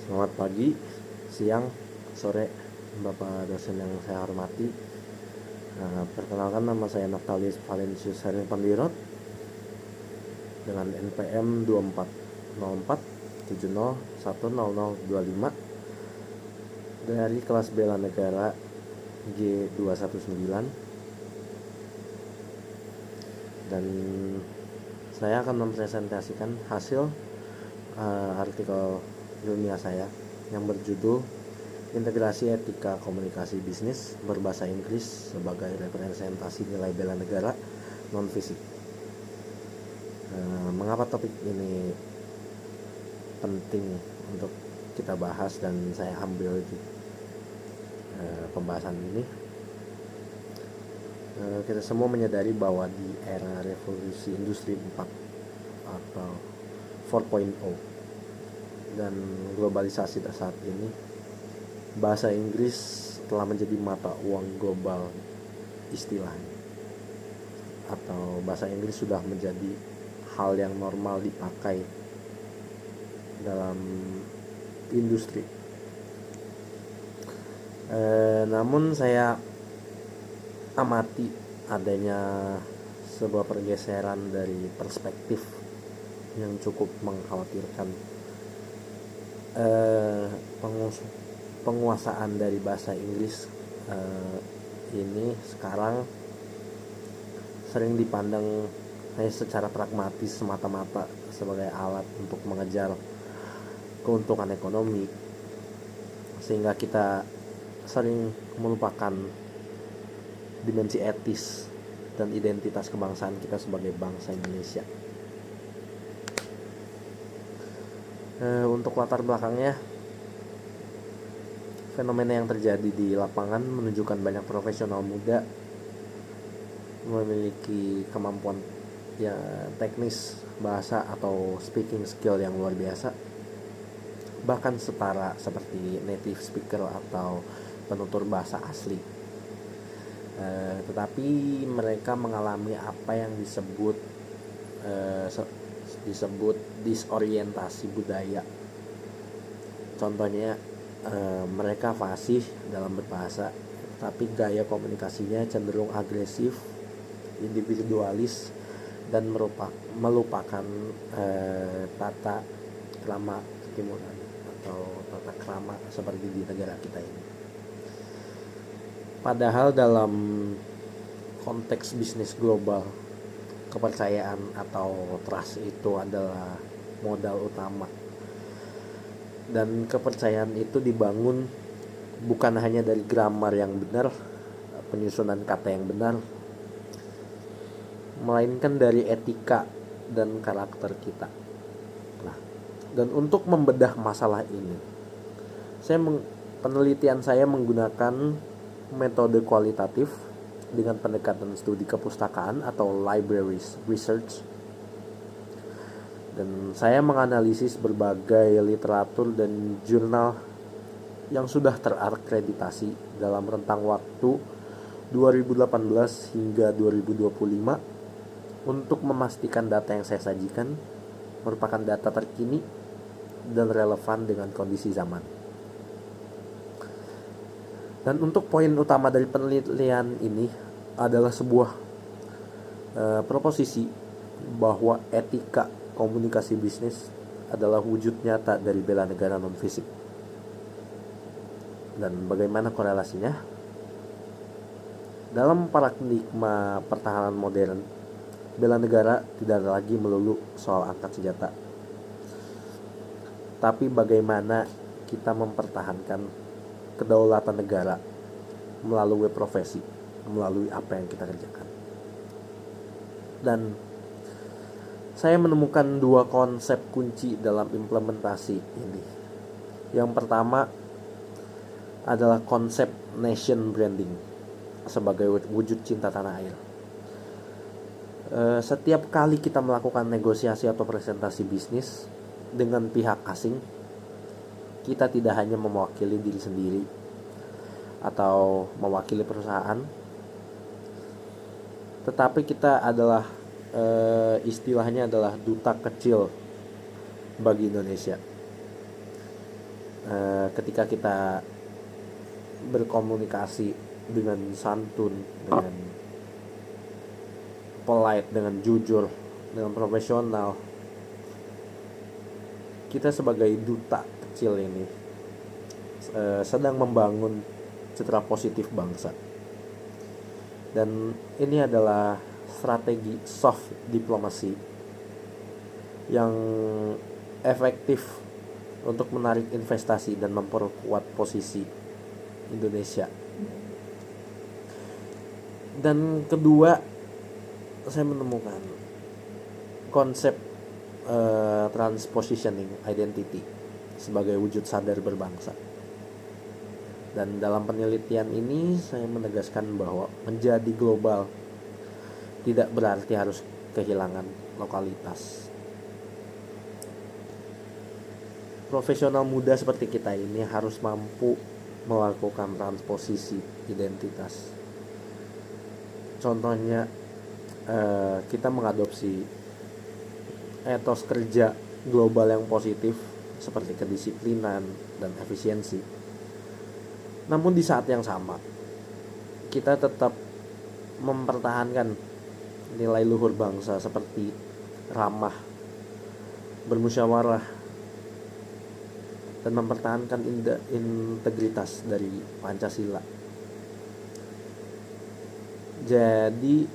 Selamat pagi, siang, sore, Bapak dosen yang saya hormati. Perkenalkan, nama saya Natalis Valentius Herin Pandirot dengan NPM 2404701025 dari kelas Bela Negara G219, dan saya akan mempresentasikan hasil artikel ilmiah saya yang berjudul Integrasi Etika Komunikasi Bisnis Berbahasa Inggris sebagai Representasi Nilai Bela Negara Non-Fisik. Mengapa topik ini penting untuk kita bahas dan saya ambil di pembahasan ini? Kita semua menyadari bahwa di era revolusi industri 4 atau 4.0 dan globalisasi saat ini, bahasa Inggris telah menjadi mata uang global istilahnya, atau bahasa Inggris sudah menjadi hal yang normal dipakai dalam industri. Namun saya amati adanya sebuah pergeseran dari perspektif yang cukup mengkhawatirkan. Penguasaan dari bahasa Inggris ini sekarang sering dipandang hanya secara pragmatis semata-mata sebagai alat untuk mengejar keuntungan ekonomi, sehingga kita sering melupakan dimensi etis dan identitas kebangsaan kita sebagai bangsa Indonesia. Untuk latar belakangnya, fenomena yang terjadi di lapangan menunjukkan banyak profesional muda memiliki kemampuan teknis bahasa atau speaking skill yang luar biasa, bahkan setara seperti native speaker atau penutur bahasa asli. Tetapi mereka mengalami apa yang disebut disorientasi budaya. Contohnya, mereka fasih dalam berbahasa, tapi gaya komunikasinya cenderung agresif, individualis, dan melupakan tata krama ketimuran atau tata krama seperti di negara kita ini. Padahal dalam konteks bisnis global, kepercayaan atau trust itu adalah modal utama, dan kepercayaan itu dibangun bukan hanya dari grammar yang benar, penyusunan kata yang benar, melainkan dari etika dan karakter kita. Nah, dan untuk membedah masalah ini, penelitian saya menggunakan metode kualitatif dengan pendekatan studi kepustakaan atau library research, dan saya menganalisis berbagai literatur dan jurnal yang sudah terakreditasi dalam rentang waktu 2018 hingga 2025 untuk memastikan data yang saya sajikan merupakan data terkini dan relevan dengan kondisi zaman. Dan untuk poin utama dari penelitian ini adalah sebuah proposisi bahwa etika komunikasi bisnis adalah wujud nyata dari bela negara non-fisik. Dan bagaimana korelasinya? Dalam paradigma pertahanan modern, bela negara tidak lagi melulu soal angkat senjata, tapi bagaimana kita mempertahankan kedaulatan negara melalui profesi, melalui apa yang kita kerjakan. Dan saya menemukan dua konsep kunci dalam implementasi ini. Yang pertama adalah konsep nation branding sebagai wujud cinta tanah air. Setiap kali kita melakukan negosiasi atau presentasi bisnis dengan pihak asing, kita tidak hanya mewakili diri sendiri atau mewakili perusahaan, tetapi kita adalah istilahnya adalah duta kecil bagi Indonesia. ketika kita berkomunikasi dengan santun, dengan polite, dengan jujur, dengan profesional, kita sebagai duta kecil ini sedang membangun citra positif bangsa. Dan ini adalah strategi soft diplomasi yang efektif untuk menarik investasi dan memperkuat posisi Indonesia. Dan kedua, saya menemukan konsep transpositioning identity sebagai wujud sadar berbangsa. Dan dalam penelitian ini saya menegaskan bahwa menjadi global tidak berarti harus kehilangan lokalitas. Profesional muda seperti kita ini harus mampu melakukan transposisi identitas. Contohnya kita mengadopsi etos kerja global yang positif seperti kedisiplinan dan efisiensi. Namun di saat yang sama kita tetap mempertahankan nilai luhur bangsa seperti ramah, bermusyawarah, dan mempertahankan integritas dari Pancasila. Jadi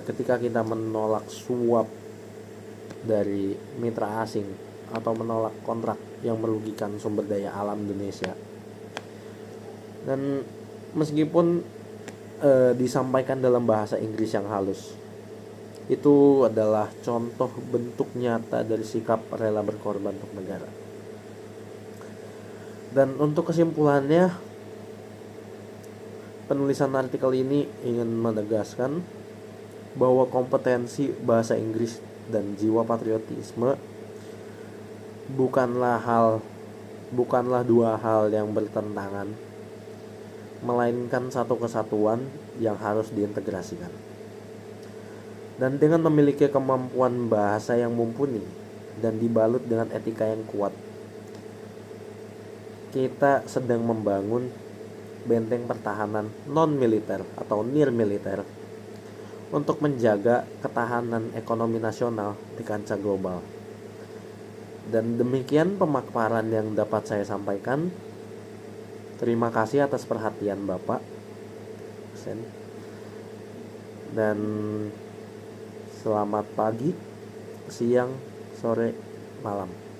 ketika kita menolak suap dari mitra asing atau menolak kontrak yang merugikan sumber daya alam Indonesia, dan meskipun disampaikan dalam bahasa Inggris yang halus, itu adalah contoh bentuk nyata dari sikap rela berkorban untuk negara. Dan untuk kesimpulannya, penulisan artikel ini ingin menegaskan bahwa kompetensi bahasa Inggris dan jiwa patriotisme bukanlah dua hal yang bertentangan, melainkan satu kesatuan yang harus diintegrasikan. Dan dengan memiliki kemampuan bahasa yang mumpuni dan dibalut dengan etika yang kuat, kita sedang membangun benteng pertahanan non-militer atau near-militer untuk menjaga ketahanan ekonomi nasional di kancah global. Dan demikian pemaparan yang dapat saya sampaikan. Terima kasih atas perhatian Bapak. Dan selamat pagi, siang, sore, malam.